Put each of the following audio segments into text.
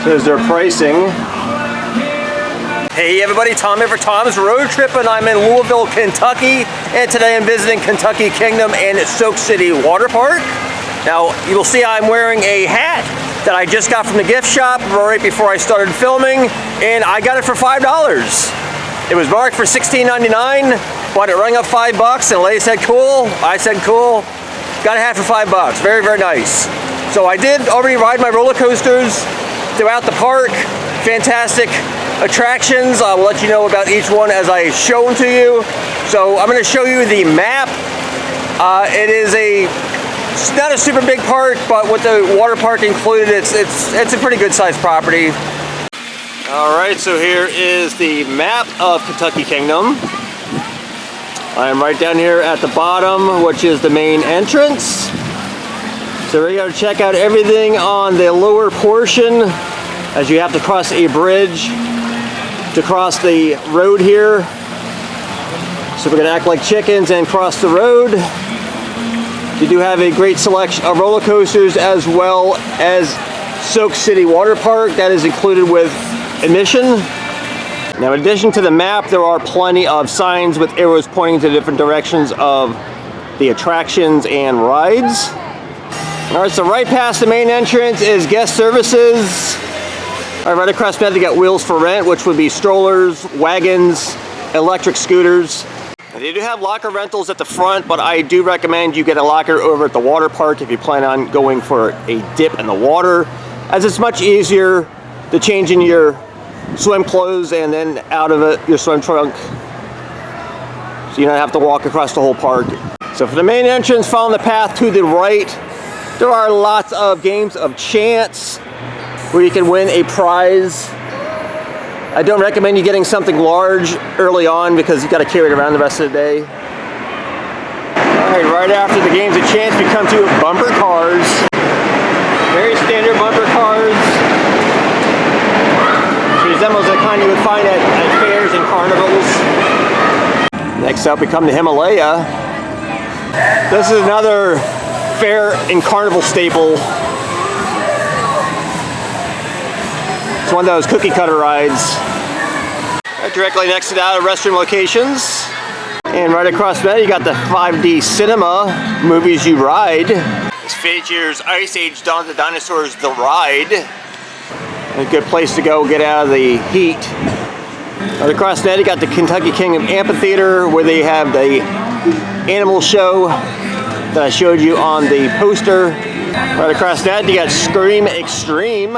So here's their pricing. Hey everybody, Tom here for Tom's Road Trip, and I'm in Louisville, Kentucky, and today I'm visiting Kentucky Kingdom and Soak City Water Park. Now, you will see I'm wearing a hat that I just got from the gift shop right before I started filming, and I got it for $5. It was marked for $16.99, but it rang up $5, and the lady said cool. I said cool. Got a hat for $5. Very, very nice. So I did already ride my roller coasters throughout the park. Fantastic attractions. I will let you know about each one as I show them to you. So I'm going to show you the map. It's not a super big park, but with the water park included, it's a pretty good sized property. Alright, so here is the map of Kentucky Kingdom. I'm right down here at the bottom, which is the main entrance. So we're going to check out everything on the lower portion, as you have to cross a bridge to cross the road here. So we're going to act like chickens and cross the road. You do have a great selection of roller coasters as well as Soak City Water Park. That is included with admission. Now, in addition to the map, there are plenty of signs with arrows pointing to different directions of the attractions and rides. All right, so right past the main entrance is guest services. All right, right across from that, they got wheels for rent, which would be strollers, wagons, electric scooters. They do have locker rentals at the front, but I do recommend you get a locker over at the water park if you plan on going for a dip in the water, as it's much easier to change in your swim clothes and then out of it your swim trunk, so you don't have to walk across the whole park. So for the main entrance, follow the path to the right. There are lots of games of chance where you can win a prize. I don't recommend you getting something large early on because you got to carry it around the rest of the day. Alright, right after the games of chance, we come to bumper cars. Very standard bumper cars. It resembles the kind you would find at fairs and carnivals. Next up, we come to Himalaya. This is another fair and carnival staple. It's one of those cookie cutter rides. Right directly next to that are restroom locations. And right across that, you got the 5D cinema, Movies You Ride. This features Ice Age Dawn of the Dinosaurs, The Ride. A good place to go get out of the heat. Right across that, you got the Kentucky Kingdom Amphitheater, where they have the animal show that I showed you on the poster. Right across that, you got Scream Extreme.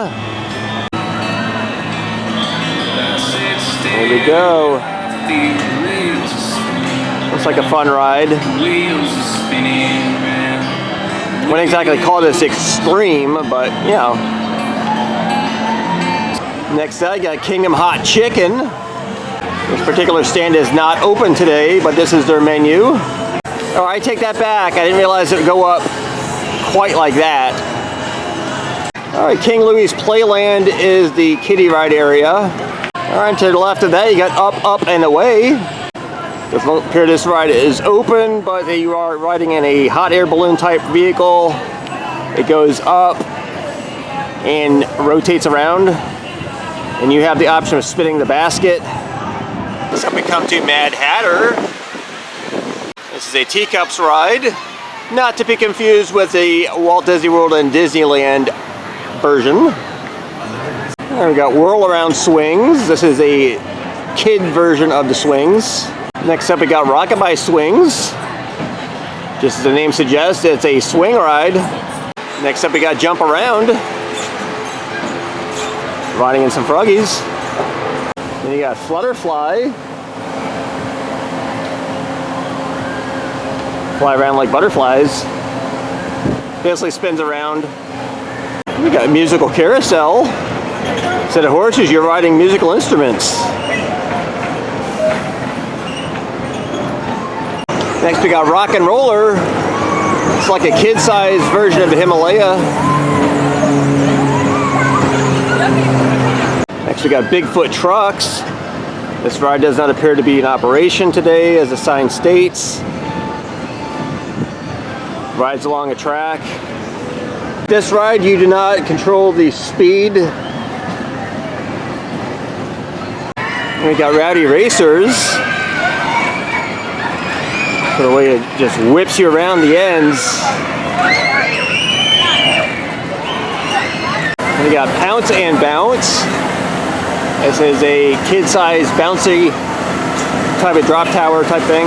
There we go. Looks like a fun ride. Wouldn't exactly call this extreme, but you know. Next up, you got Kingdom Hot Chicken. This particular stand is not open today, but this is their menu. Oh, I take that back. I didn't realize it would go up quite like that. All right, King Louie's Playland is the kiddie ride area. All right, to the left of that, you got Up, and Away. Here, this ride is open, but you are riding in a hot air balloon type vehicle. It goes up and rotates around, and you have the option of spinning the basket. So we come to Mad Hatter. This is a teacups ride, not to be confused with the Walt Disney World and Disneyland version. There we got Whirl Around Swings. This is a kid version of the swings. Next up, we got Rockabye Swings. Just as the name suggests, it's a swing ride. Next up, we got Jump Around. Riding in some froggies. Then you got Flutterfly. Fly around like butterflies. Basically spins around. We got Musical Carousel. Instead of horses, you're riding musical instruments. Next we got Rock and Roller. It's like a kid-sized version of the Himalaya. Next we got Bigfoot Trucks. This ride does not appear to be in operation today, as the sign states. Rides along a track. This ride, you do not control the speed We got Rowdy Racers. The way it just whips you around the ends. We got Pounce and Bounce. This is a kid-sized bouncy type of drop tower type thing.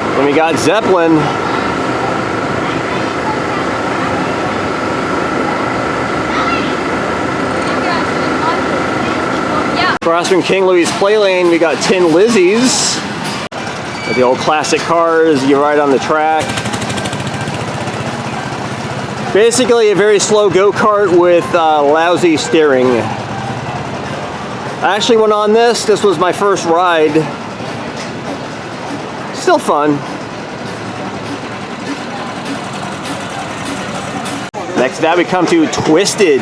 Then we got Zeppelin. Across from King Louis Play Lane, we got Tin Lizzies. The old classic cars you ride on the track. Basically a very slow go-kart with lousy steering. I actually went on this. This was my first ride. Still fun. Next to that we come to Twisted.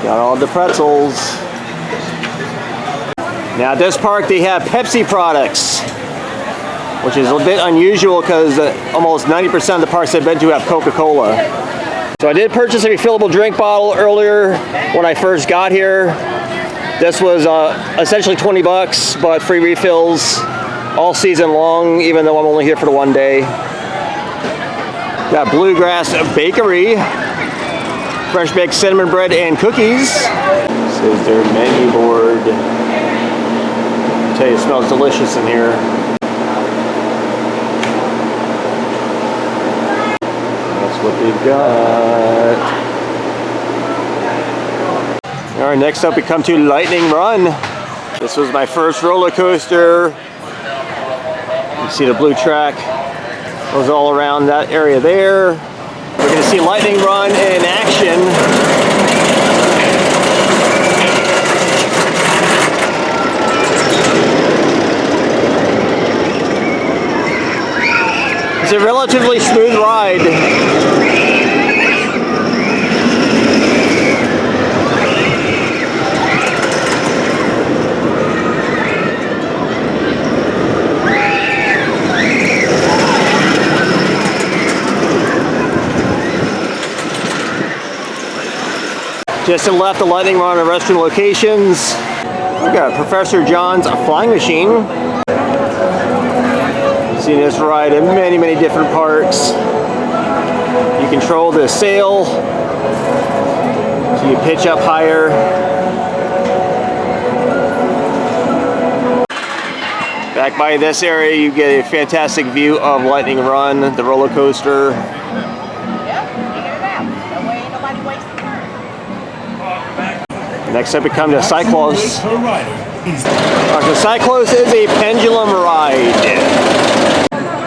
Got all the pretzels. Now at this park they have Pepsi products, which is a bit unusual because almost 90% of the parks I've been to have Coca-Cola. So I did purchase a refillable drink bottle earlier when I first got here. This was essentially 20 bucks, but free refills all season long, even though I'm only here for the one day. Got Bluegrass Bakery, fresh baked cinnamon bread and cookies. This is their menu board. I tell you, it smells delicious in here. That's what they've got. All right, next up we come to Lightning Run. This was my first roller coaster. You see the blue track goes all around that area there. We're going to see Lightning Run in action. It's a relatively smooth ride. Just to the left of Lightning Run are restroom locations. We got Professor John's flying machine. You've seen this ride in many, many different parks. You control the sail, so you pitch up higher. Back by this area, you get a fantastic view of Lightning Run, the roller coaster. Next up we come to Cyclos. So Cyclos is a pendulum ride.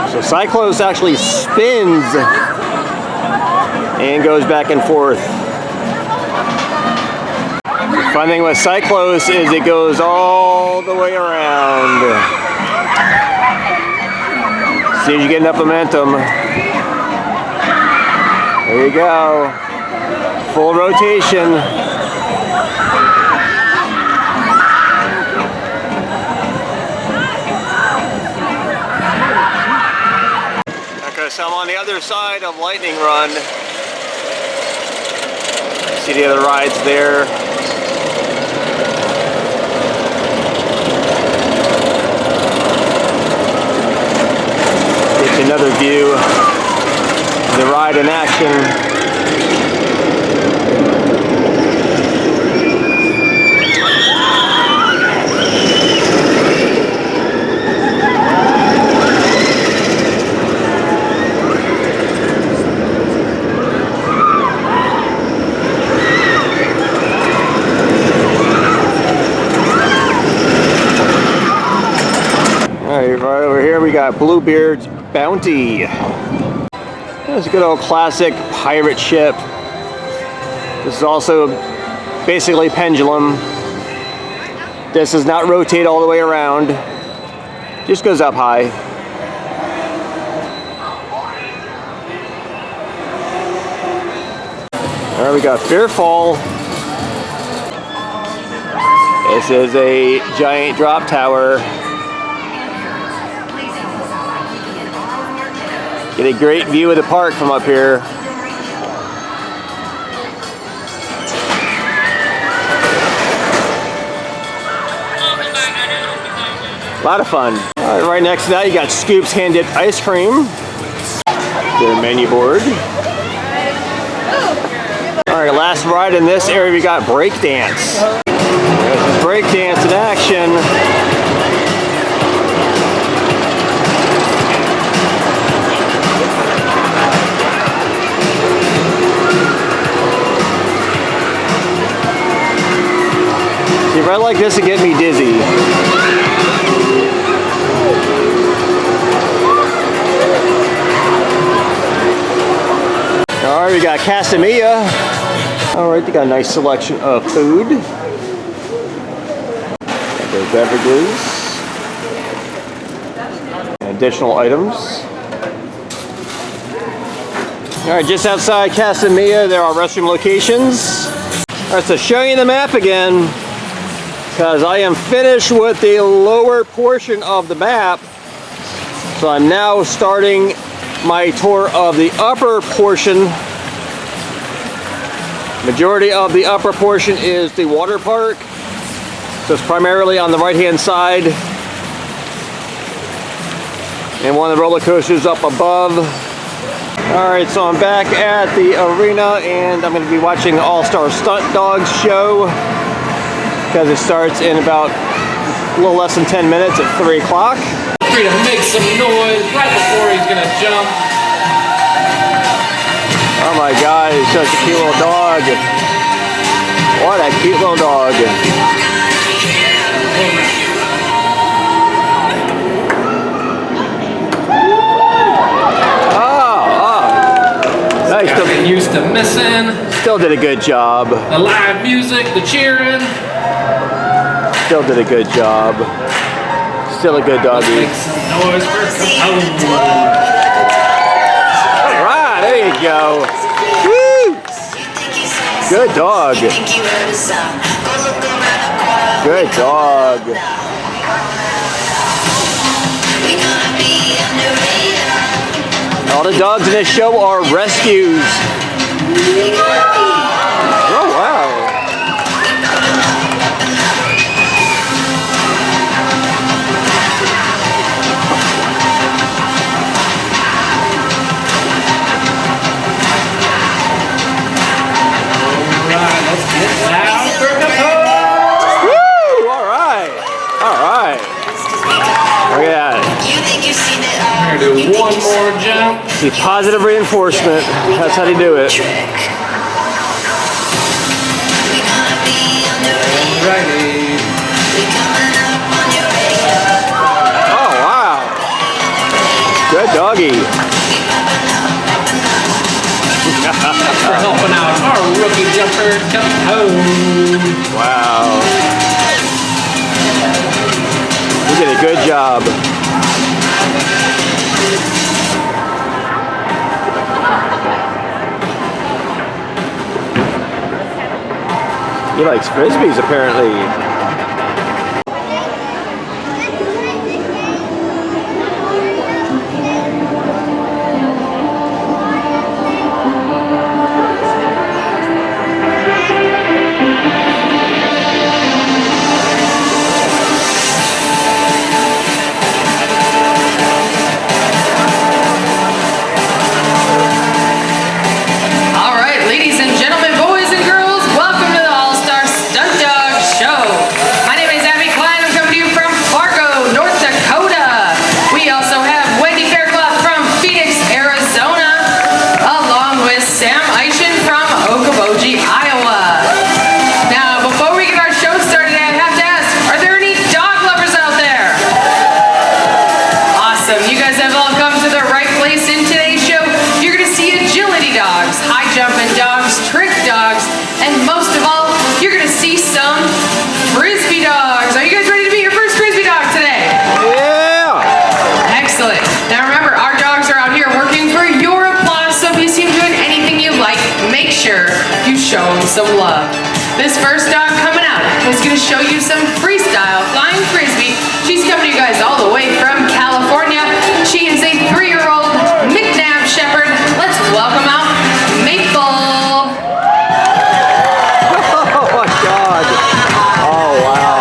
So Cyclos actually spins and goes back and forth. The fun thing with Cyclos is it goes all the way around. As soon as you get enough momentum, there you go. Full rotation. So I'm on the other side of Lightning Run. See the other rides there. Get you another view of the ride in action. Right over here we got Bluebeard's Bounty. It's a good old classic pirate ship. This is also basically pendulum. This does not rotate all the way around. Just goes up high. There we got Fearfall. This is a giant drop tower. Get a great view of the park from up here. A lot of fun. Right next to that, you got Scoop's hand-dipped ice cream. Their menu board. All right, last ride in this area, we got breakdance. There's breakdance in action. See, if I like this, it get me dizzy. All right, we got Casamia. All right, they got a nice selection of food. Got their beverages. And additional items. All right, just outside Casamia, there are restroom locations. All right, so showing you the map again, because I am finished with the lower portion of the map. So I'm now starting my tour of the upper portion. Majority of the upper portion is the water park. So it's primarily on the right-hand side. And one of the roller coasters up above. All right, so I'm back at the arena and I'm gonna be watching the All-Star Stunt Dogs show because it starts in about a little less than 10 minutes at 3 o'clock. Free to make some noise right before he's gonna jump. Oh my God, he's such a cute little dog. What a cute little dog. Nice. Gotta get used to missing. Still did a good job. The live music, the cheering. Still did a good job. Still a good doggy. Make some noise for Capone. All right, there you go. Woo! Good dog. Good dog. All the dogs in this show are rescues. Oh, wow. Alright, let's get loud for Capone. Woo! All right. All right. Look at that. We're gonna do one more jump. See, positive reinforcement. That's how you do it. Alrighty. Oh, wow. Good doggy. Thanks for helping out our rookie jumper, Capone. Wow. You did a good job. He likes frisbees, apparently. All right, ladies and gentlemen, boys and girls, welcome to the All-Star Stunt Dog Show. My name is Abby Klein. I'm coming to you from Fargo, North Dakota. We also have Wendy Faircloth from Phoenix, Arizona, along with Sam Eischen from Okoboji, Iowa. Now, before we get our show started, I have to ask, are there any dog lovers out there? Awesome. You guys have all come to the right place in today's show. You're going to see agility dogs, high jumping dogs, trick dogs, and most of all, you're going to see some frisbee dogs. Are you guys ready to meet your first frisbee dog today? Yeah! Excellent. Now remember, our dogs are out here working for your applause, so if you see them doing anything you like, make sure you show them some love. This first dog coming out is going to show you some freestyle flying frisbee. She's coming to you guys all the way from California. She is a 3-year-old McNabb Shepherd. Let's welcome out Maple. Oh my God. Oh wow.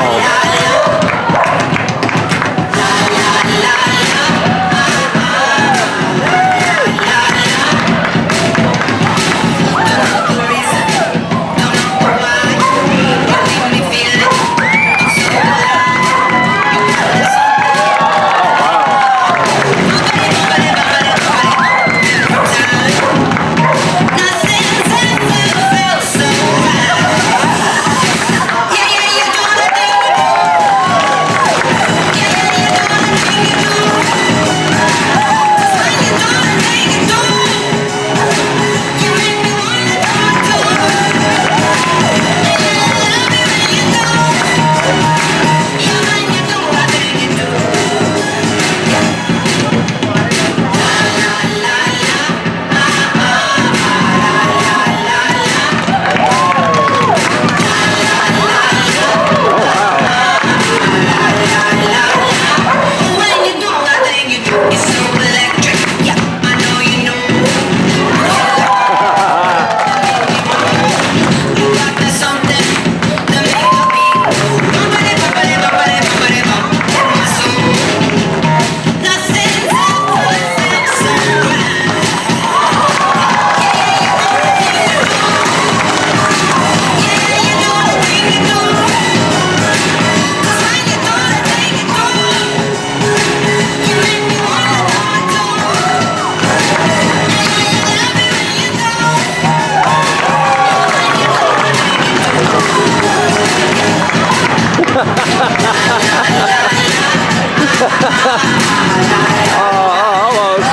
Almost.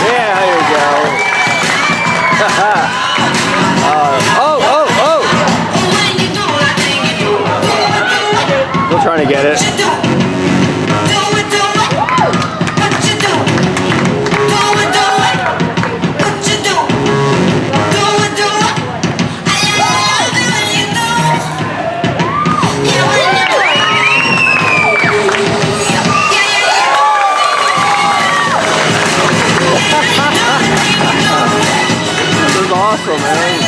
Yeah, there you go. Still trying to get it. This is awesome, man.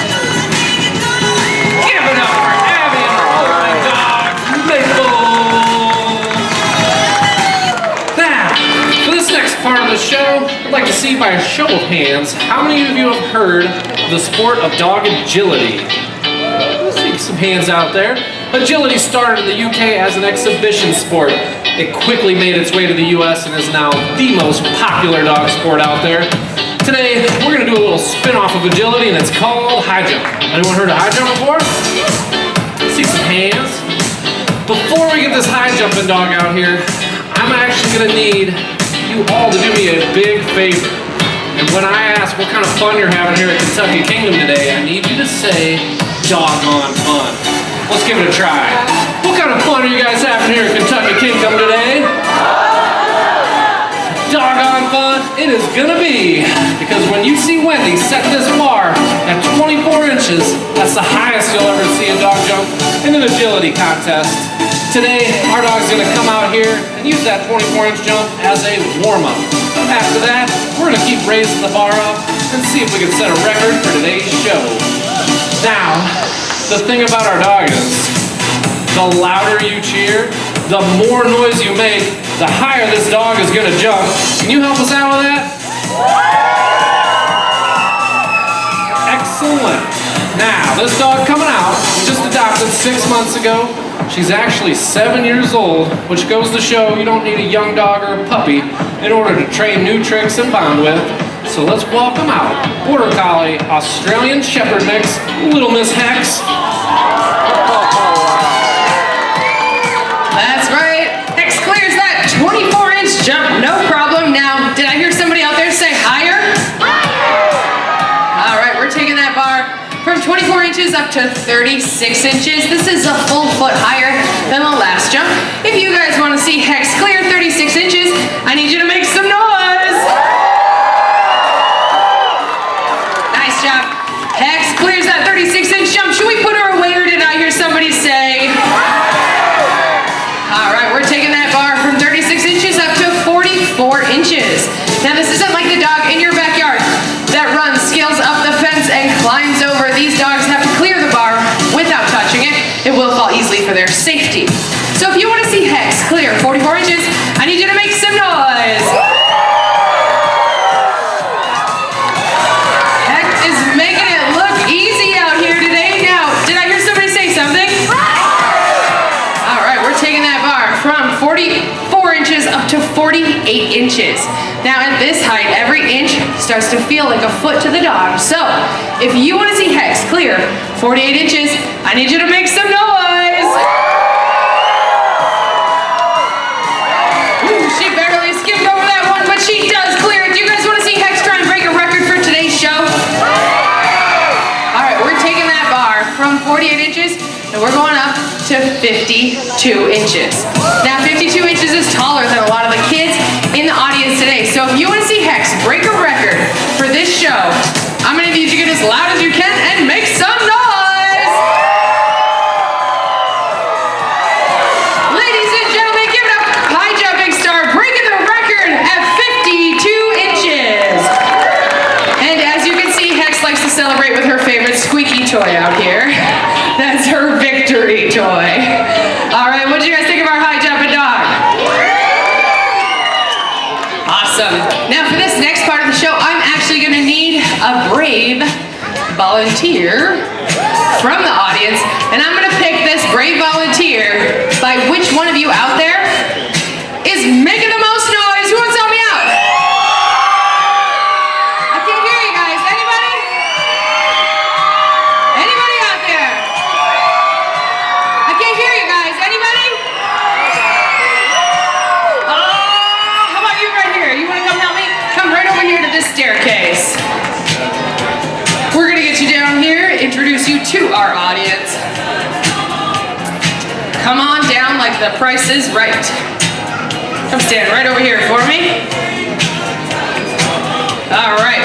Give it up for Abby and her lovely dog, Maple. Now, for this next part of the show, I'd like to see by a show of hands, how many of you have heard of the sport of dog agility? Let's see some hands out there. Agility started in the UK as an exhibition sport. It quickly made its way to the US and is now the most popular dog sport out there. Today, we're going to do a little spin-off of agility, and it's called high jump. Anyone heard of high jump before? Let's see some hands. Before we get this high jumping dog out here, I'm actually going to need you all to do me a big favor. And when I ask what kind of fun you're having here at Kentucky Kingdom today, I need you to say, doggone fun. Let's give it a try. What kind of fun are you guys having here at Kentucky Kingdom today? Doggone fun it is gonna be, because when you see Wendy set this bar at 24 inches, that's the highest you'll ever see a dog jump in an agility contest. Today, our dog's gonna come out here and use that 24-inch jump as a warm-up. After that, we're gonna keep raising the bar up and see if we can set a record for today's show. Now, the thing about our dog is, the louder you cheer, the more noise you make, the higher this dog is gonna jump. Can you help us out with that? Excellent. Now, this dog coming out, we just adopted 6 months ago. She's actually 7 years old, which goes to show you don't need a young dog or a puppy in order to train new tricks and bond with. So let's welcome out Border Collie, Australian Shepherd mix, Little Miss Hex. That's right. Hex clears that 24-inch jump, no problem. Now, did I hear somebody out there say higher? All right, we're taking that bar from 24 inches up to 36 inches. This is a full foot higher than the last jump. If you guys want to see Hex clear 36 inches, I need you to make some noise. Nice job. Hex clears that 36-inch jump. Should we put her away, or did I hear somebody say? All right, we're taking that bar from 36 inches up to 44 inches. Now, this isn't like the dog in your backyard that runs, scales up the fence, and climbs over. These dogs have to clear the bar without touching it. It will fall easily for their safety. So if you want to see Hex clear 44 inches, I need you to make some noise. Hex is making it look easy out here today. Now, did I hear somebody say something? All right, we're taking that bar from 44 inches up to 48 inches. Now at this height, every inch starts to feel like a foot to the dog. So, if you want to see Hex clear 48 inches, I need you to make some noise. Ooh, she barely skipped over that one, but she does clear it. Do you guys want to see Hex try and break a record for today's show? All right, we're taking that bar from 48 inches, and we're going up to 52 inches. Now, 52 inches is taller than a lot of the kids in the audience today. So if you want to see Hex break a record for this show, I'm going to need you to get as loud as you can and make some noise. Ladies and gentlemen, give it up. High jumping star breaking the record at 52 inches. And as you can see, Hex likes to celebrate with her favorite squeaky toy out here. That's her victory toy. All right, what do you guys think of our high jumping dog? Awesome. Now for this next part of the show, I'm actually going to need a brave volunteer from the audience, and I'm going to pick this brave volunteer by which one of you out there is making the most noise. Who wants to help me out? I can't hear you guys. Anybody? Anybody out there? I can't hear you guys. Anybody? Oh, introduce you to our audience. Come on down like the price is right. Come stand right over here for me. All right.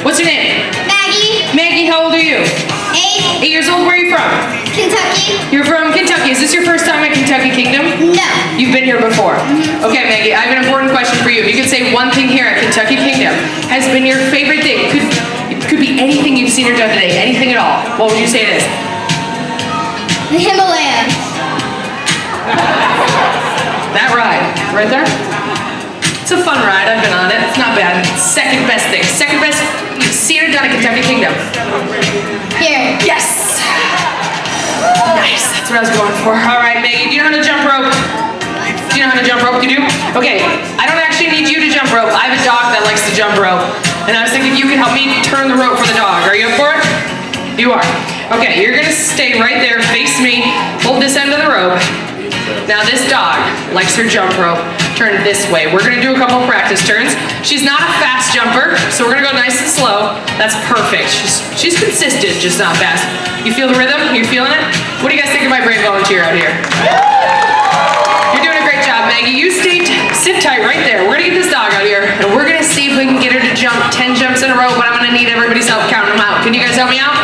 What's your name? Maggie. Maggie, how old are you? 8. 8 years old. Where are you from? Kentucky. You're from Kentucky. Is this your first time at Kentucky Kingdom? No. You've been here before. Okay, Maggie, I have an important question for you. If you could say one thing here at Kentucky Kingdom has been your favorite thing. It could be anything you've seen or done today, anything at all. What would you say it is? The Himalayas. That ride, right there? It's a fun ride. I've been on it. It's not bad. Second best thing. Second best you've seen or done at Kentucky Kingdom. Here. Yes! Nice. That's what I was going for. All right, Maggie, do you know how to jump rope? Do you know how to jump rope? You do? Okay, I don't actually need you to jump rope. I have a dog that likes to jump rope. And I was thinking you could help me turn the rope for the dog. Are you up for it? You are. Okay, you're gonna stay right there, face me, hold this end of the rope. Now this dog likes her jump rope turned this way. We're gonna do a couple practice turns. She's not a fast jumper, so we're gonna go nice and slow. That's perfect. She's consistent, just not fast. You feel the rhythm? You feeling it? What do you guys think of my brave volunteer out here? You're doing a great job, Maggie. You sit tight right there. We're gonna get this dog out here, and we're gonna see if we can get her to jump 10 jumps in a row, but I'm gonna need everybody's help counting them out. Can you guys help me out?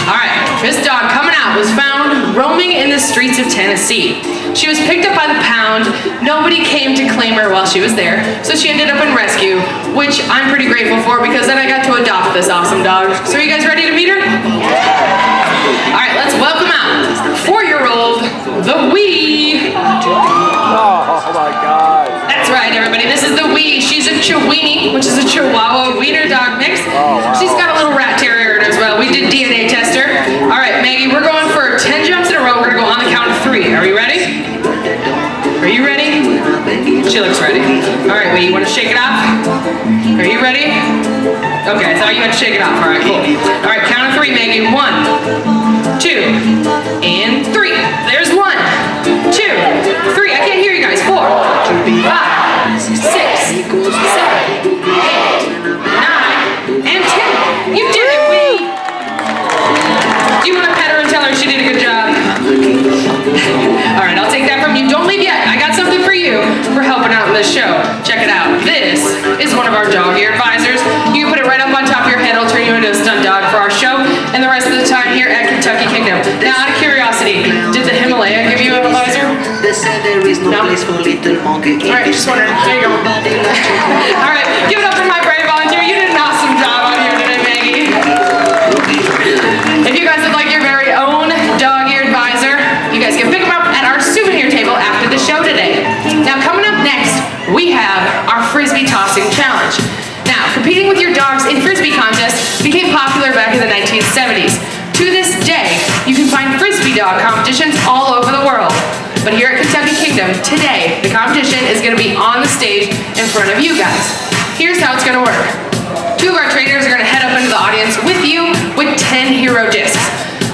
All right, this dog coming out was found roaming in the streets of Tennessee. She was picked up by the pound. Nobody came to claim her while she was there, so she ended up in rescue, which I'm pretty grateful for because then I got to adopt this awesome dog. So are you guys ready to meet her? All right, let's welcome out 4-year-old, the Wee. Oh my God. That's right, everybody. This is the Wee. She's a Chiweenie, which is a Chihuahua Wiener dog mix. Oh, wow. She's got a little rat terrier in her as well. We did DNA test her. All right, Maggie, we're going for 10 jumps in a row. We're gonna go on the count of 3. Are you ready? Are you ready? She looks ready. All right, Wee, you want to shake it off? Are you ready? Okay, I thought you had to shake it off. All right, cool. All right, count of 3, Maggie. 1, 2, and 3. There's 1, 2, 3. I can't hear you guys. 4, 5, 6, 7, 8, 9, and 10. You did it, Wee. Do you want to pet her and tell her she did a good job? All right, I'll take that from you. Don't leave yet. I got something for you for helping out in this show. Check it out. This is one of our dog ear advisors. You can put it right up on top of your head. It'll turn you into a stunt dog for our show and the rest of the time here at Kentucky Kingdom. Now, out of curiosity, did the Himalaya give you an advisor? No? All right, just wondering. There you go. All right, give it up for my brave volunteer. You did an awesome job out here today, Maggie. If you guys would like your very own dog ear advisor, you guys can pick them up at our souvenir table after the show today. Now, coming up next, we have our Frisbee tossing challenge. Now, competing with your dogs in Frisbee contests became popular back in the 1970s. To this day, you can find Frisbee dog competitions all over the world. But here at Kentucky Kingdom, today, the competition is going to be on the stage in front of you guys. Here's how it's going to work. 2 of our trainers are going to head up into the audience with you with 10 hero discs.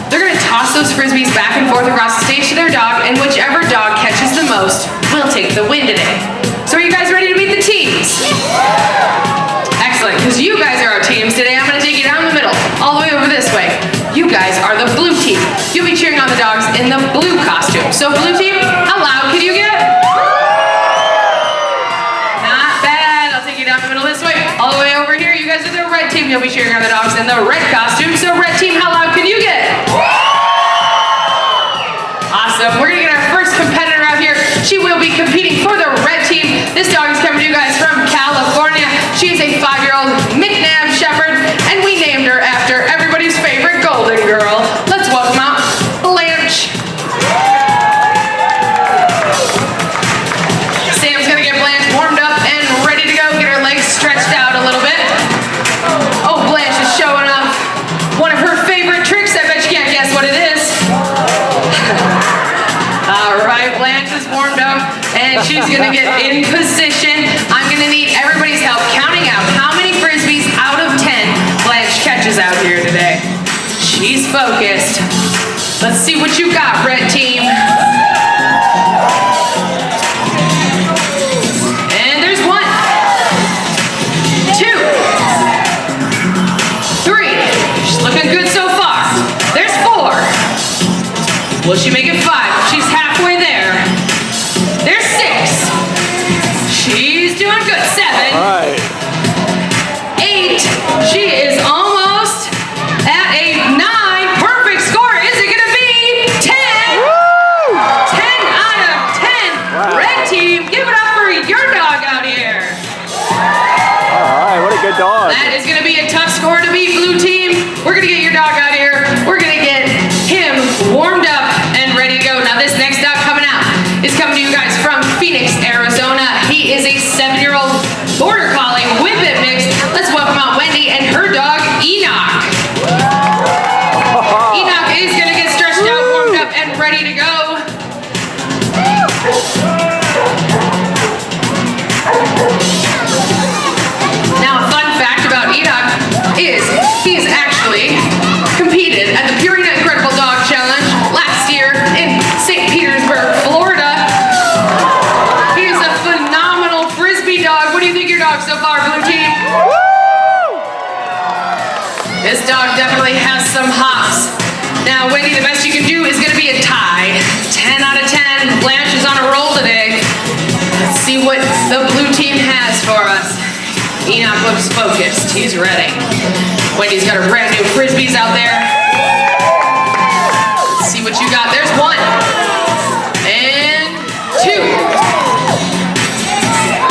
They're going to toss those Frisbees back and forth across the stage to their dog, and whichever dog catches the most will take the win today. So are you guys ready to meet the teams? Excellent, because you guys are our teams today. I'm going to take you down the middle, all the way over this way. You guys are the blue team. You'll be cheering on the dogs in the blue costume. So blue team, how loud can you get? Not bad. I'll take you down the middle this way, all the way over here. You guys are the red team. You'll be cheering on the dogs in the red costume. So red team, how loud can you get? Awesome. We're going to get our first competitor out here. She will be competing for the red team. This dog is coming to you guys from California. She is a 5-year-old McNabb Shepherd, and we named her after everybody's favorite Golden Girl. Let's welcome out Blanche. Sam's going to get Blanche warmed up and ready to go. Get her legs stretched out a little bit. Oh, Blanche is showing off one of her favorite tricks. I bet you can't guess what it is. All right, Blanche is warmed up, and she's going to get in position. I'm going to need everybody's help counting out how many Frisbees out of 10 Blanche catches out here today. She's focused. Let's see what you got, red team. And there's 1, 2, 3. She's looking good so far. team. Give it up for your dog out here. All right, what a good dog. That is gonna be a tough score to beat, blue team. We're gonna get your dog out here. We're gonna get him warmed up and ready to go. Now this next dog coming out is coming to you guys from Phoenix, Arizona. He is a 7-year-old border collie whippet mix. Let's welcome out Wendy and her dog, Enoch. Enoch is gonna get stretched out, warmed up, and ready to go. Now, a fun fact about Enoch is he's actually competed at the Purina Incredible Dog Challenge last year in St. Petersburg, Florida. He is a phenomenal frisbee dog. What do you think of your dog so far, blue team? This dog definitely has some hops. Now, Wendy, the best you can do is going to be a tie. 10 out of 10. Blanche is on a roll today. Let's see what the blue team has for us. Enoch looks focused. He's ready. Wendy's got her brand new frisbees out there. Let's see what you got. There's 1 and 2.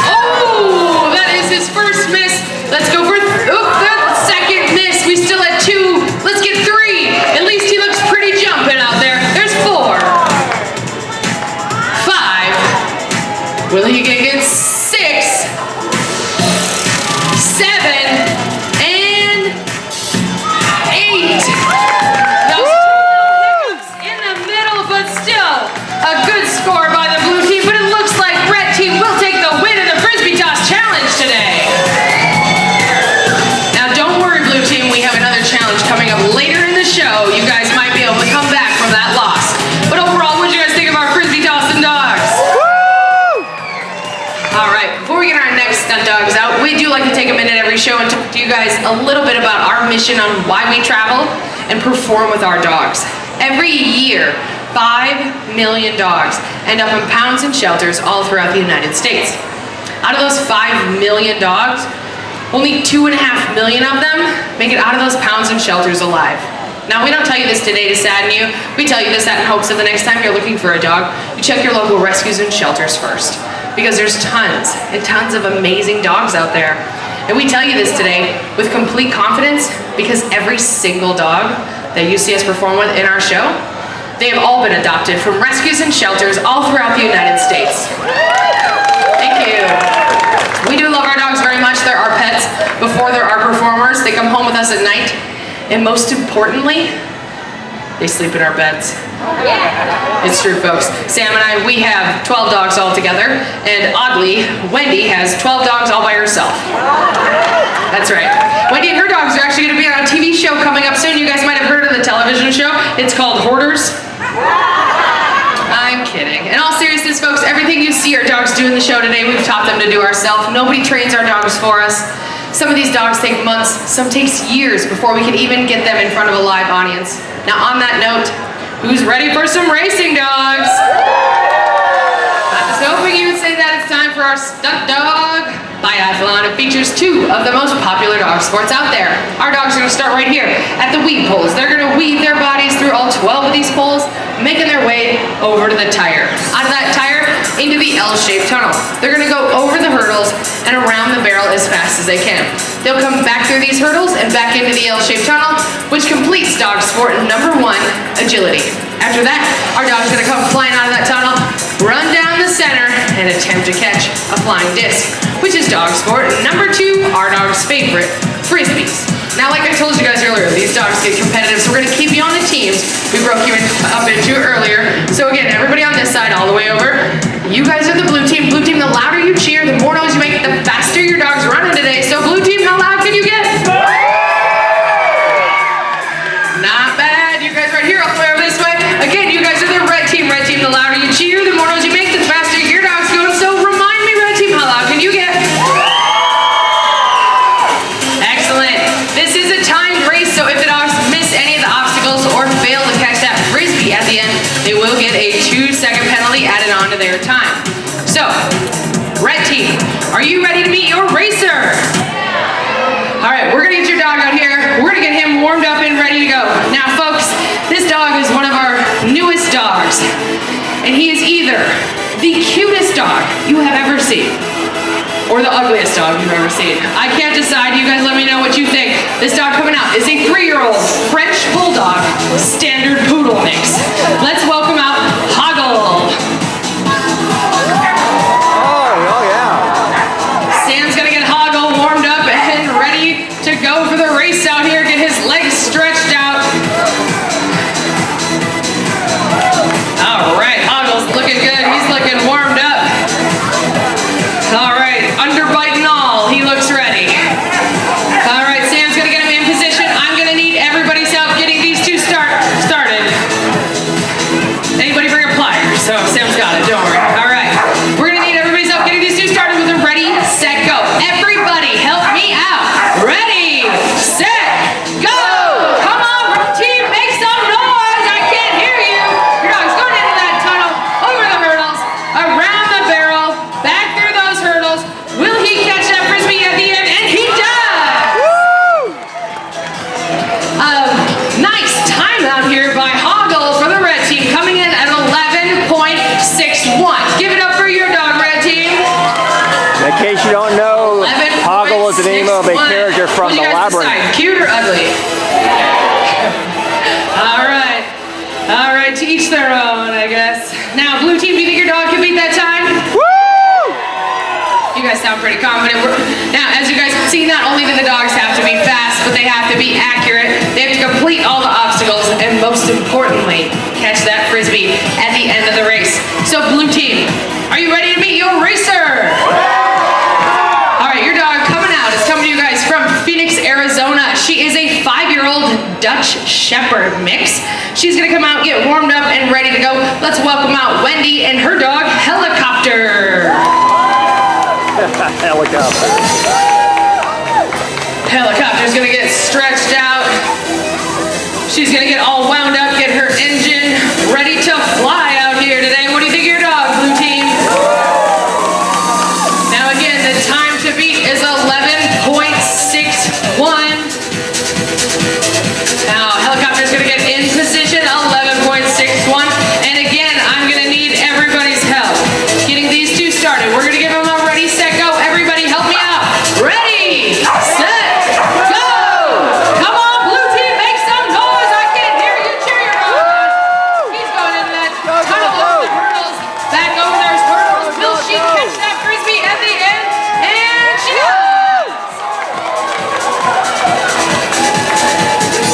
Oh, that is his first miss. Let's go for the second miss. We still at 2. Let's get 3. At least he looks pretty jumping out there. There's 4. 5. Will he get 6? 7 and 8. Those 2 hiccups in the middle, but still a good score by the blue team. But it looks like red team will take the win in the frisbee toss challenge today. Now don't worry, blue team. We have another challenge coming up later in the show. You guys might be able to come back from that loss. But overall, what did you guys think of our frisbee tossing dogs? All right, before we get our next stunt dogs out, we do like to take a minute every show and talk to you guys a little bit about our mission on why we travel and perform with our dogs. Every year, 5 million dogs end up in pounds and shelters all throughout the United States. Out of those 5 million dogs, only 2.5 million of them make it out of those pounds and shelters alive. Now, we don't tell you this today to sadden you. We tell you this in hopes that the next time you're looking for a dog, you check your local rescues and shelters first. Because there's tons and tons of amazing dogs out there. And we tell you this today with complete confidence because every single dog that you see us perform with in our show, they have all been adopted from rescues and shelters all throughout the United States. Thank you. We do love our dogs very much. They're our pets before they're our performers. They come home with us at night. And most importantly, they sleep in our beds. It's true, folks. Sam and I, we have 12 dogs all together, and oddly, Wendy has 12 dogs all by herself. That's right. Wendy and her dogs are actually going to be on a TV show coming up soon. You guys might have heard of the television show. It's called Hoarders. I'm kidding. In all seriousness, folks, everything you see our dogs do in the show today, we've taught them to do ourselves. Nobody trains our dogs for us. Some of these dogs take months, some takes years before we can even get them in front of a live audience. Now, on that note, who's ready for some racing dogs? I was hoping you would say that it's time for our stunt dog biathlon. It features 2 of the most popular dog sports out there. Our dogs are going to start right here at the weed poles. They're going to weave their bodies through all 12 of these poles, making their way over to the tire. Out of that tire, into the L-shaped tunnel. They're going to go over the hurdles and around the barrel as fast as they can. They'll come back through these hurdles and back into the L-shaped tunnel, which completes dog sport number 1, agility. After that, our dog's going to come flying out of that tunnel, run down the center, and attempt to catch a flying disc, which is dog sport number 2, our dog's favorite, frisbees. Now, like I told you guys earlier, these dogs get competitive, so we're going to keep you on the teams we broke you up into earlier. So again, everybody on this side all the way over, you guys are the blue team. Blue team, the louder you cheer, the more noise you make, the faster your dog's running today. So blue team, how loud can you get? Not bad. You guys right here all the way over this way. Again, you guys are the red team. Red team, the louder you cheer, the more noise you make, the faster your dog's going. So remind me, red team, how loud can you get? Excellent. This is a timed race, so if the dogs miss any of the obstacles or fail to catch that frisbee at the end, they will get a 2-second penalty added on to their time. So, red team, are you ready to meet your racer? All right, we're gonna get your dog out here. We're gonna get him warmed up and ready to go. Now, folks, this dog is one of our newest dogs, and he is either the cutest dog you have ever seen. Or the ugliest dog you've ever seen. I can't decide. You guys let me know what you think. This dog coming out is a 3-year-old French Bulldog Standard Poodle mix. Let's welcome out Hoggle. Oh yeah. Sam's gonna get Hoggle warmed up and ready to go for the race out here. Get his legs stretched out. All right, Hoggle's looking good. He's looking warmed up. All right, underbite and all, he looks ready. All right, Sam's gonna get him in position. I'm gonna need everybody's help getting these two started. Anybody bring a pliers? So Sam's got it, don't worry. All right, we're gonna need everybody's help getting these two started with a ready, set, go. Everybody help me out. Ready, set, go. Come on, team, make some noise. I can't hear you. Your dog's going into that tunnel, over the hurdles, around the barrel, back through those hurdles. Will he catch that frisbee at the end? And he does! Woo! Nice time out here by Hoggle for the red team, coming in at 11.61. Give it up for your dog, red team. In case you don't know, Hoggle was the name of a character from the Labyrinth. Decide, cute or ugly? All right, to each their own, I guess. Now, blue team, do you think your dog can beat that time? Woo! You guys sound pretty confident. Now, as you guys can see, not only do the dogs have to be fast, but they have to be accurate. They have to complete all the obstacles, and most importantly, catch that frisbee at the end of the race. So, blue team, are you ready to meet your racer? All right, your dog coming out is coming to you guys from Phoenix, Arizona. She is a 5-year-old Dutch Shepherd mix. She's gonna come out, get warmed up, and ready to go. Let's welcome out Wendy and her dog, Helicopter. Helicopter. Helicopter's gonna get stretched out. She's gonna get all wound up, get her engine ready to fly out here today. What do you think of your dog, blue team? Now again, the time to beat is 11.61. Now, Helicopter's gonna get in position, 11.61. And again, I'm gonna need everybody's help getting these two started. We're gonna give them a ready, set, go. Everybody help me out. Ready, set, go. Come on, blue team, make some noise. I can't hear you. Cheer your dog on. He's going into that tunnel over the hurdles. Back over those hurdles. Will she catch that frisbee at the end? And she does.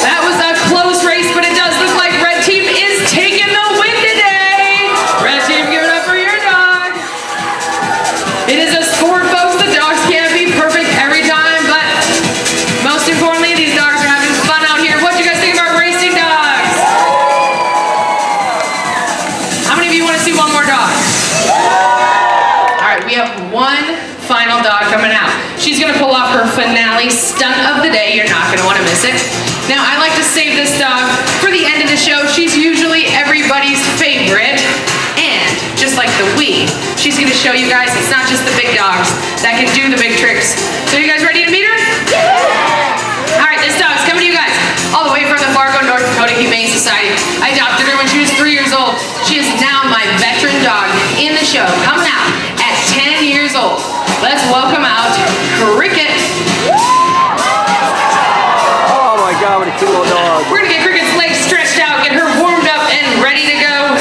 That was a close race, but it does look like red team is taking the win today. Red team, give it up for your dog. It is a sport, folks. The dogs can't be perfect every time, but most importantly, these dogs are having fun out here. What do you guys think about racing dogs? How many of you want to see one more dog? All right, we have one final dog coming out. She's gonna pull off her finale stunt of the day. You're not gonna want to miss it. Now, I like to save this dog for the end of the show. She's usually everybody's favorite. And just like the Wii, she's gonna show you guys it's not just the big dogs that can do the big tricks. So you guys ready to meet her? All right, this dog's coming to you guys all the way from the Fargo, North Dakota Humane Society. I adopted her when she was 3 years old. She is now my veteran dog in the show, coming out at 10 years old. Let's welcome out Cricket. Oh my God, what a cute little dog. We're gonna get Cricket's legs stretched out, get her warmed up and ready to go.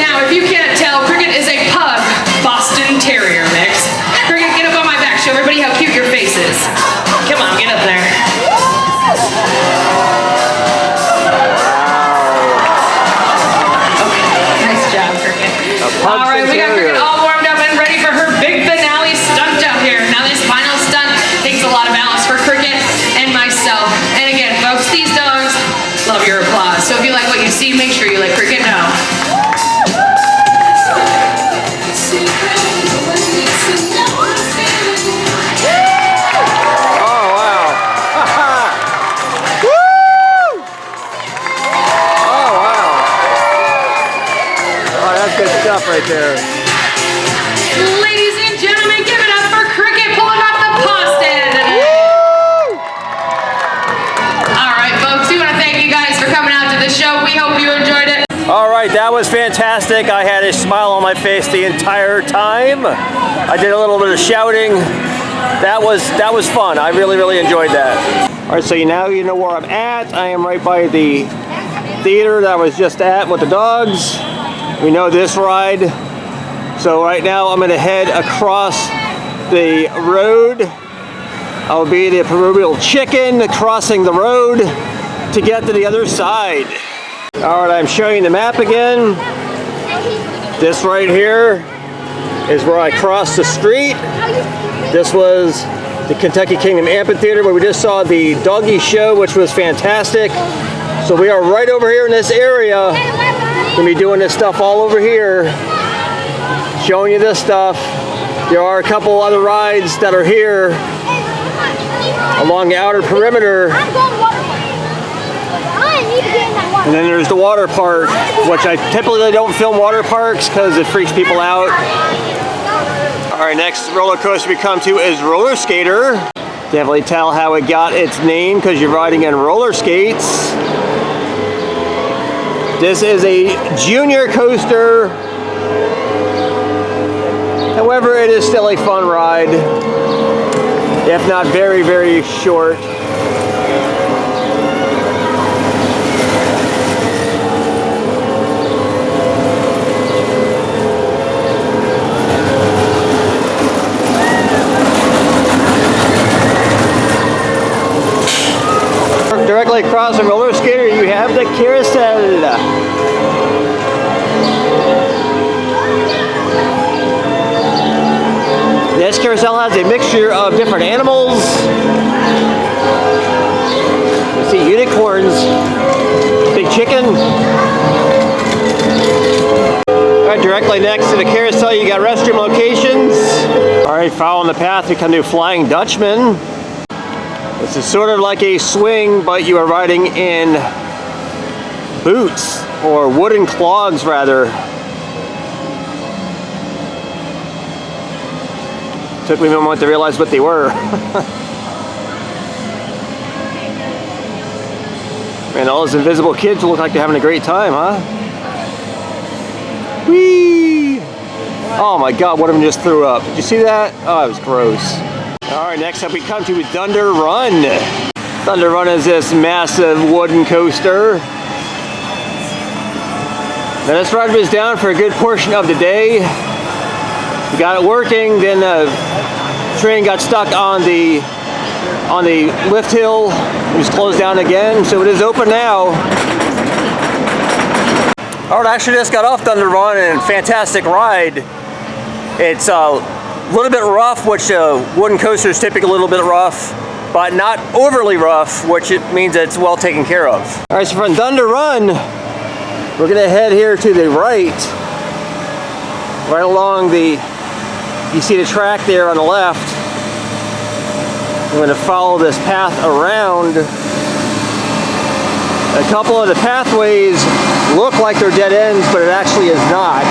Now, if you can't tell, Cricket is a pug Boston Terrier mix. Cricket, get up on my back. Show everybody how cute your face is. Come on, get up there. Okay, nice job, Cricket. All right, we got Cricket all warmed up and ready for her big finale stunt out here. Now, this final stunt takes a lot of balance for Cricket and myself. And again, folks, these dogs love your applause. So if you like what you see, make sure you let Cricket know. that was fantastic. I had a smile on my face the entire time. I did a little bit of shouting. That was fun. I really enjoyed that. All right, so now you know where I'm at. I am right by the theater that I was just at with the dogs. We know this ride. So right now I'm gonna head across the road. I'll be the proverbial chicken crossing the road to get to the other side. All right, I'm showing the map again. This right here is where I crossed the street. This was the Kentucky Kingdom Amphitheater where we just saw the doggy show, which was fantastic. So we are right over here in this area. Gonna be doing this stuff all over here, showing you this stuff. There are a couple other rides that are here along the outer perimeter. And then there's the water park, which I typically don't film water parks because it freaks people out. All right, next roller coaster we come to is Roller Skater. Definitely tell how it got its name because you're riding in roller skates. This is a junior coaster. However, it is still a fun ride, if not very short. Directly across the roller skater, you have the carousel. This carousel has a mixture of different animals. You see unicorns, big chicken. All right, directly next to the carousel, you got restroom locations. All right, following the path, we come to Flying Dutchman. This is sort of like a swing, but you are riding in boots, or wooden clogs rather. Took me a moment to realize what they were. Man, all those invisible kids look like they're having a great time, huh? Whee! Oh my God, one of them just threw up. Did you see that? Oh, it was gross. All right, next up we come to Thunder Run. Thunder Run is this massive wooden coaster. Now this ride was down for a good portion of the day. We got it working, then the train got stuck on the lift hill. It was closed down again, so it is open now. All right, I actually just got off Thunder Run and fantastic ride. It's a little bit rough, which wooden coaster is typically a little bit rough, but not overly rough, which it means it's well taken care of. All right, so from Thunder Run, we're gonna head here to the right along the, you see the track there on the left. I'm gonna follow this path around. A couple of the pathways look like they're dead ends, but it actually is not.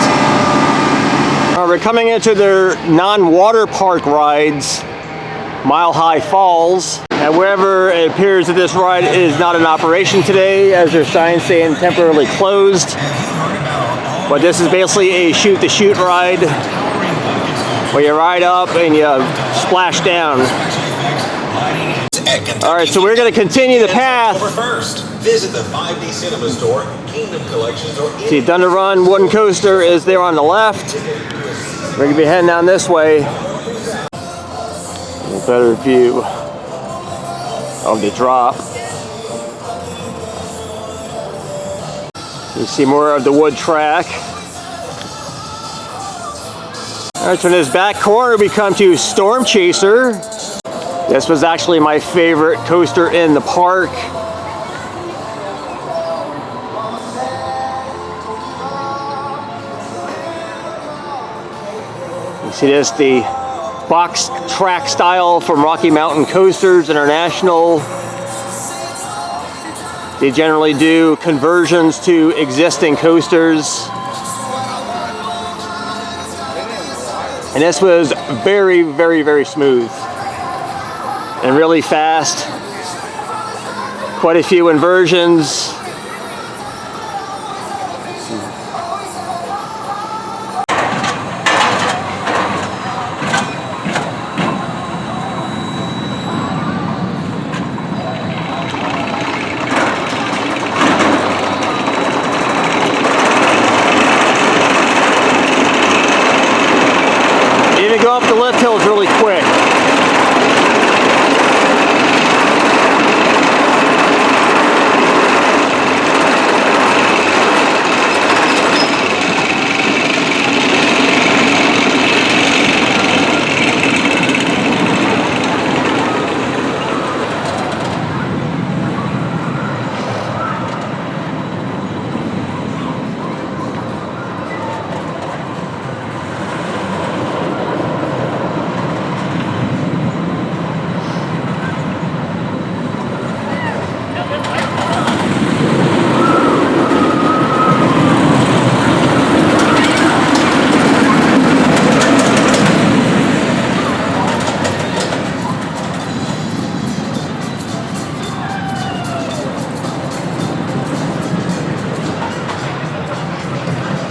We're coming into their non-water park rides, Mile High Falls. However, it appears that this ride is not in operation today, as their signs saying temporarily closed. But this is basically a shoot-to-shoot ride, where you ride up and you splash down. All right, so we're going to continue the path. Visit the 5D Cinema Store, Kingdom Collections, or see, Thunder Run wooden coaster is there on the left. We're gonna be heading down this way. A better view of the drop. You see more of the wood track. All right, so in this back corner we come to Storm Chaser. This was actually my favorite coaster in the park. See this, the box track style from Rocky Mountain Coasters International. They generally do conversions to existing coasters. And this was very smooth and really fast. Quite a few inversions. the lift hill is really quick.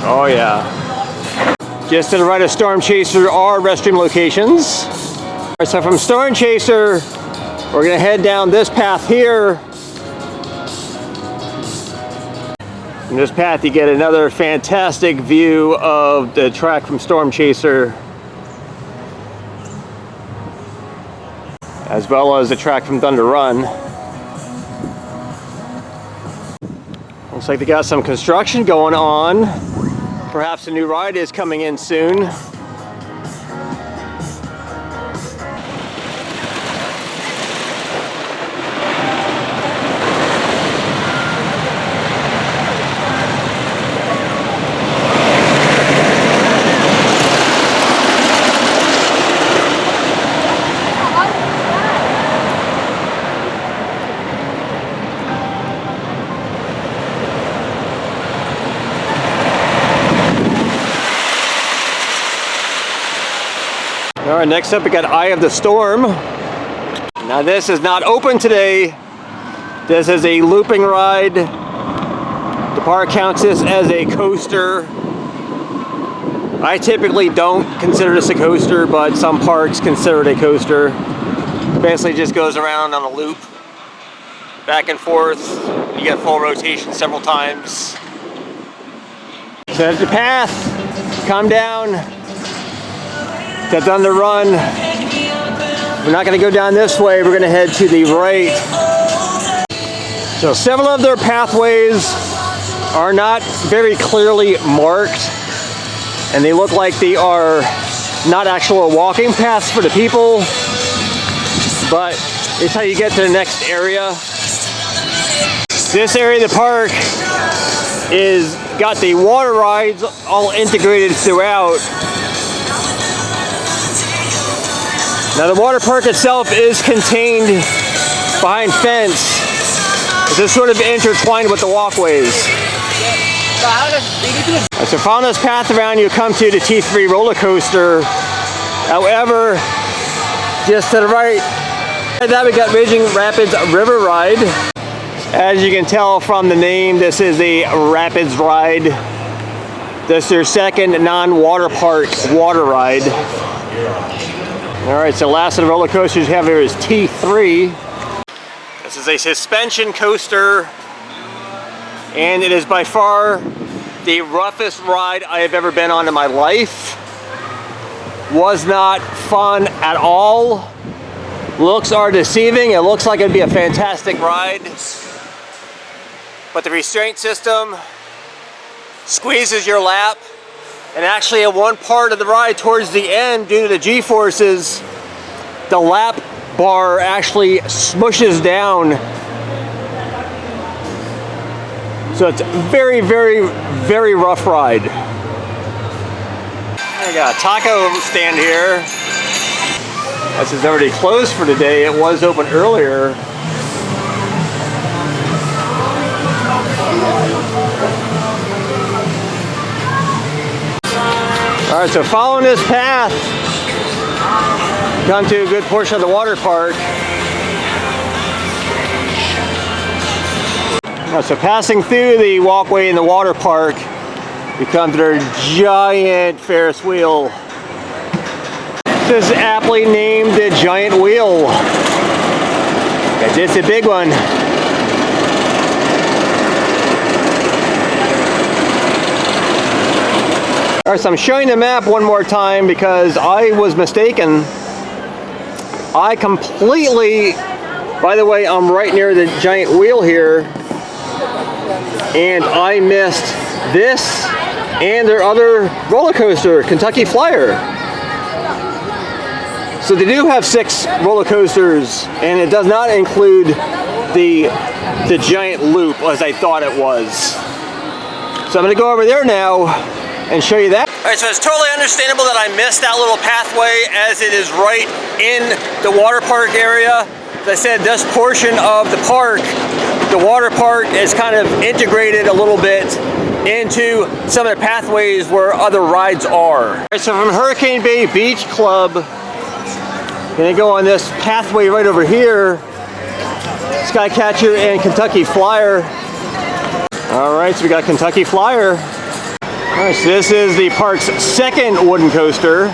Oh yeah. Just to the right of Storm Chaser are restroom locations. All right, so from Storm Chaser, we're gonna head down this path here. In this path you get another fantastic view of the track from Storm Chaser, as well as the track from Thunder Run. Looks like they got some construction going on. Perhaps a new ride is coming in soon. All right, next up we got Eye of the Storm. Now this is not open today. This is a looping ride. The park counts this as a coaster. I typically don't consider this a coaster, but some parks consider it a coaster. Basically just goes around on a loop, back and forth. You get full rotation several times. So at the path, come down to Thunder Run. We're not going to go down this way, we're going to head to the right. So several of their pathways are not very clearly marked, and they look like they are not actual walking paths for the people, but it's how you get to the next area. This area of the park is got the water rides all integrated throughout. Now the water park itself is contained behind fence. It's just sort of intertwined with the walkways. So following this path around, you come to the T3 roller coaster. However, just to the right of that we got Raging Rapids River Ride. As you can tell from the name, this is a Rapids ride. This is their second non-water park water ride. All right, so last of the roller coasters you have here is T3. This is a suspension coaster, and it is by far the roughest ride I have ever been on in my life. Was not fun at all. Looks are deceiving. It looks like it'd be a fantastic ride, but the restraint system squeezes your lap. And actually at one part of the ride towards the end, due to the G-forces, the lap bar actually smushes down. So it's a very, very, very rough ride. We got a taco stand here. This is already closed for today. It was open earlier. All right, so following this path, come to a good portion of the water park. All right, so passing through the walkway in the water park, you come to their giant Ferris wheel. This is aptly named the Giant Wheel. It's a big one. All All right, so I'm showing the map one more time because I was mistaken. I completely, by the way, I'm right near the giant wheel here, and I missed this and their other roller coaster, Kentucky Flyer. So they do have 6 roller coasters, and it does not include the giant loop as I thought it was. So I'm gonna go over there now and show you that. All right, so it's totally understandable that I missed that little pathway as it is right in the water park area. As I said, this portion of the park, the water park, is kind of integrated a little bit into some of the pathways where other rides are. All right, so from Hurricane Bay Beach Club, gonna go on this pathway right over here, Skycatcher and Kentucky Flyer. All right, so we got Kentucky Flyer. All right, so this is the park's 2nd wooden coaster.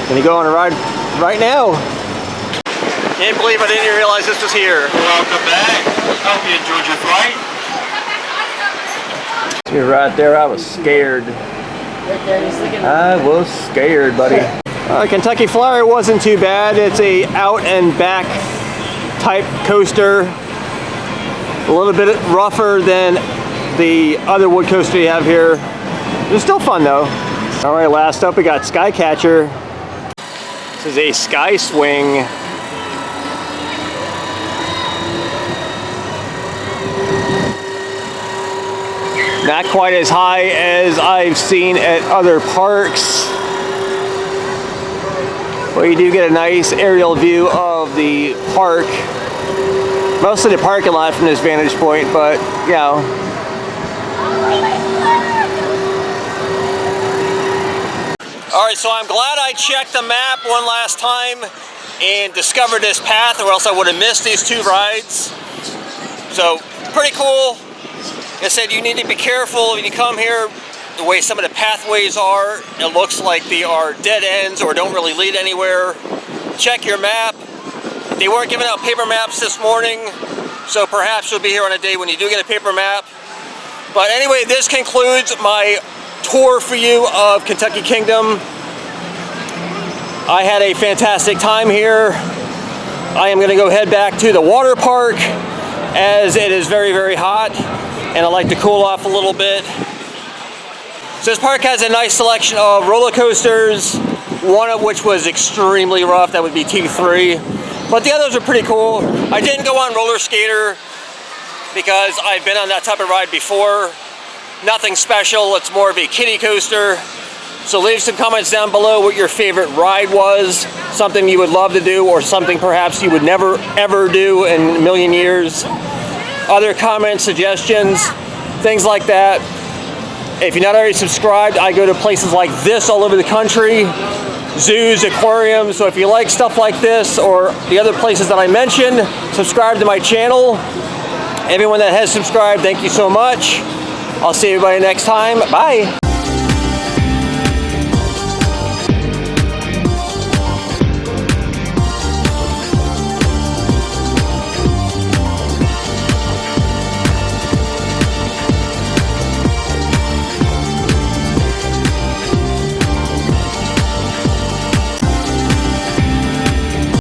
Gonna go on a ride right now. Can't believe I didn't even realize this was here. Welcome back. Hope you enjoyed your flight. You're right there, I was scared. I was scared, buddy. Kentucky Flyer wasn't too bad. It's a out and back type coaster. A little bit rougher than the other wood coaster you have here. It's still fun though. All right, last up we got Skycatcher. This is a sky swing. Not quite as high as I've seen at other parks. But you do get a nice aerial view of the park. Most of the parking lot from this vantage point, but you know. All right, so I'm glad I checked the map one last time and discovered this path, or else I would have missed these 2 rides. So pretty cool. Like I said, you need to be careful when you come here. The way some of the pathways are, it looks like they are dead ends or don't really lead anywhere. Check your map. They weren't giving out paper maps this morning, so perhaps you'll be here on a day when you do get a paper map. But anyway, this concludes my tour for you of Kentucky Kingdom. I had a fantastic time here. I am gonna go head back to the water park as it is very, very hot and I like to cool off a little bit. So this park has a nice selection of roller coasters, one of which was extremely rough, that would be T3. But the others are pretty cool. I didn't go on roller skater because I've been on that type of ride before. Nothing special, it's more of a kiddie coaster. So leave some comments down below what your favorite ride was, something you would love to do or something perhaps you would never ever do in a million years. Other comments, suggestions, things like that. If you're not already subscribed, I go to places like this all over the country, zoos, aquariums, so if you like stuff like this or the other places that I mentioned, subscribe to my channel. Everyone that has subscribed, thank you so much. I'll see everybody next time. Bye.